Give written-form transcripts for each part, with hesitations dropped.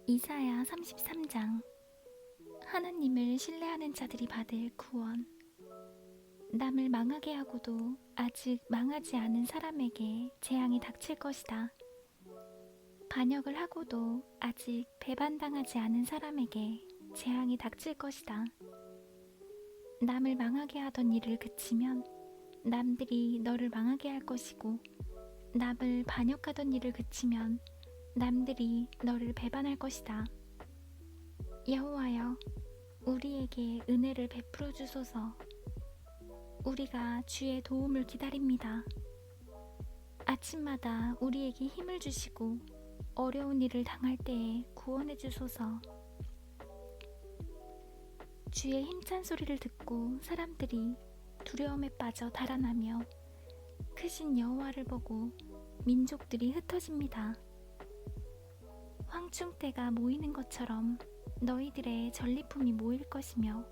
이사야 33장. 하나님을 신뢰하는 자들이 받을 구원. 남을 망하게 하고도 아직 망하지 않은 사람에게 재앙이 닥칠 것이다. 반역을 하고도 아직 배반당하지 않은 사람에게 재앙이 닥칠 것이다. 남을 망하게 하던 일을 그치면 남들이 너를 망하게 할 것이고, 남을 반역하던 일을 그치면 남들이 너를 배반할 것이다. 여호와여, 우리에게 은혜를 베풀어 주소서. 우리가 주의 도움을 기다립니다. 아침마다 우리에게 힘을 주시고 어려운 일을 당할 때에 구원해 주소서. 주의 힘찬 소리를 듣고 사람들이 두려움에 빠져 달아나며 크신 여호와를 보고 민족들이 흩어집니다. 황충대가 모이는 것처럼 너희들의 전리품이 모일 것이며,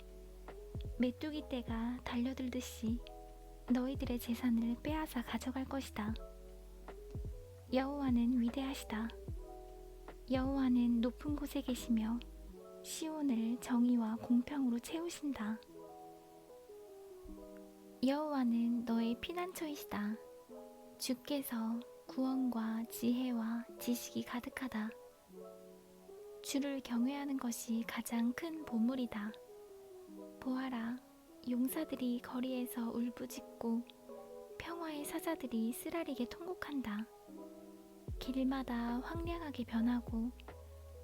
메뚜기 떼가 달려들듯이 너희들의 재산을 빼앗아 가져갈 것이다. 여호와는 위대하시다. 여호와는 높은 곳에 계시며 시온을 정의와 공평으로 채우신다. 여호와는 너의 피난처이시다. 주께서 구원과 지혜와 지식이 가득하다. 주를 경외하는 것이 가장 큰 보물이다. 보아라, 용사들이 거리에서 울부짖고 평화의 사자들이 쓰라리게 통곡한다. 길마다 황량하게 변하고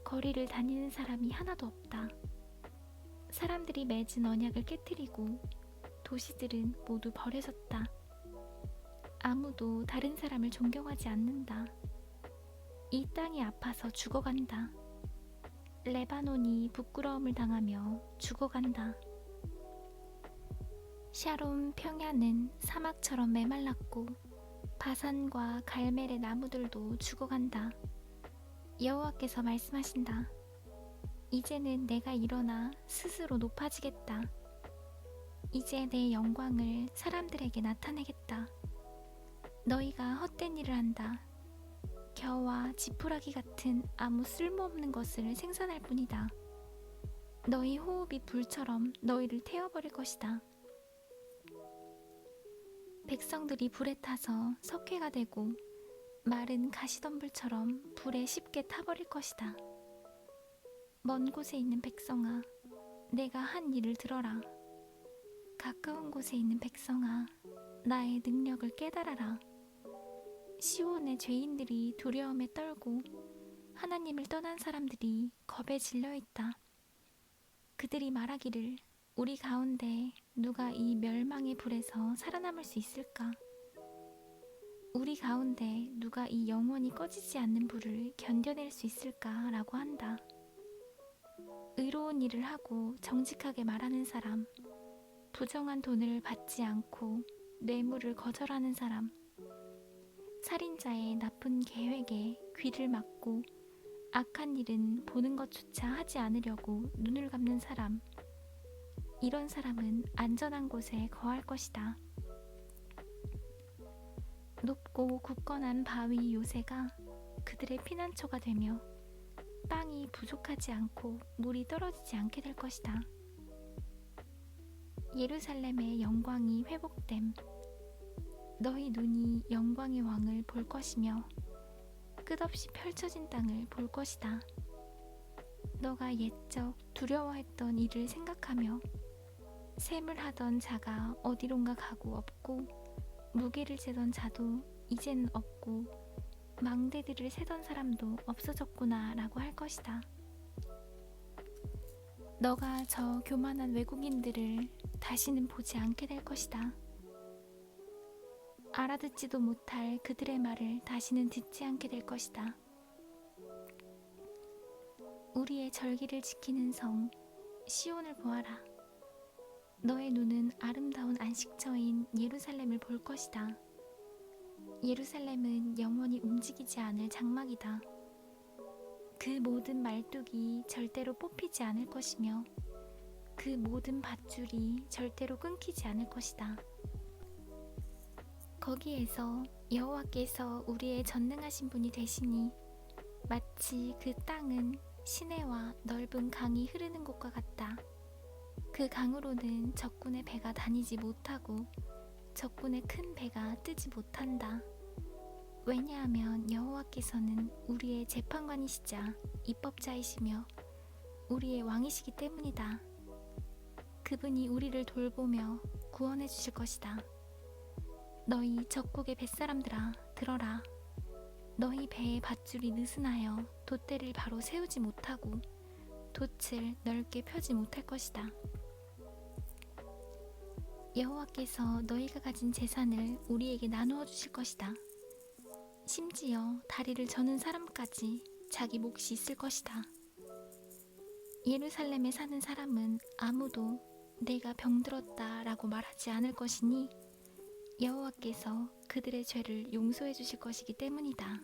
거리를 다니는 사람이 하나도 없다. 사람들이 맺은 언약을 깨트리고 도시들은 모두 버려졌다. 아무도 다른 사람을 존경하지 않는다. 이 땅이 아파서 죽어간다. 레바논이 부끄러움을 당하며 죽어간다. 샤론 평야는 사막처럼 메말랐고 바산과 갈멜의 나무들도 죽어간다. 여호와께서 말씀하신다. 이제는 내가 일어나 스스로 높아지겠다. 이제 내 영광을 사람들에게 나타내겠다. 너희가 헛된 일을 한다. 겨와 지푸라기 같은 아무 쓸모없는 것을 생산할 뿐이다. 너희 호흡이 불처럼 너희를 태워버릴 것이다. 백성들이 불에 타서 석회가 되고 마른 가시덤불처럼 불에 쉽게 타버릴 것이다. 먼 곳에 있는 백성아, 내가 한 일을 들어라. 가까운 곳에 있는 백성아, 나의 능력을 깨달아라. 시온의 죄인들이 두려움에 떨고 하나님을 떠난 사람들이 겁에 질려있다. 그들이 말하기를, 우리 가운데 누가 이 멸망의 불에서 살아남을 수 있을까? 우리 가운데 누가 이 영원히 꺼지지 않는 불을 견뎌낼 수 있을까? 라고 한다. 의로운 일을 하고 정직하게 말하는 사람, 부정한 돈을 받지 않고 뇌물을 거절하는 사람, 살인자의 나쁜 계획에 귀를 막고 악한 일은 보는 것조차 하지 않으려고 눈을 감는 사람, 이런 사람은 안전한 곳에 거할 것이다. 높고 굳건한 바위 요새가 그들의 피난처가 되며 빵이 부족하지 않고 물이 떨어지지 않게 될 것이다. 예루살렘의 영광이 회복됨. 너희 눈이 영광의 왕을 볼 것이며 끝없이 펼쳐진 땅을 볼 것이다. 너가 옛적 두려워했던 일을 생각하며 셈을 하던 자가 어디론가 가고 없고, 무게를 재던 자도 이제는 없고, 망대들을 세던 사람도 없어졌구나 라고 할 것이다. 너가 저 교만한 외국인들을 다시는 보지 않게 될 것이다. 알아듣지도 못할 그들의 말을 다시는 듣지 않게 될 것이다. 우리의 절기를 지키는 성 시온을 보아라. 너의 눈은 아름다운 안식처인 예루살렘을 볼 것이다. 예루살렘은 영원히 움직이지 않을 장막이다. 그 모든 말뚝이 절대로 뽑히지 않을 것이며 그 모든 밧줄이 절대로 끊기지 않을 것이다. 거기에서 여호와께서 우리의 전능하신 분이 되시니 마치 그 땅은 시내와 넓은 강이 흐르는 곳과 같다. 그 강으로는 적군의 배가 다니지 못하고 적군의 큰 배가 뜨지 못한다. 왜냐하면 여호와께서는 우리의 재판관이시자 입법자이시며 우리의 왕이시기 때문이다. 그분이 우리를 돌보며 구원해 주실 것이다. 너희 적국의 뱃사람들아, 들어라. 너희 배의 밧줄이 느슨하여 돛대를 바로 세우지 못하고 돛을 넓게 펴지 못할 것이다. 여호와께서 너희가 가진 재산을 우리에게 나누어 주실 것이다. 심지어 다리를 저는 사람까지 자기 몫이 있을 것이다. 예루살렘에 사는 사람은 아무도 내가 병들었다 라고 말하지 않을 것이니 여호와께서 그들의 죄를 용서해 주실 것이기 때문이다.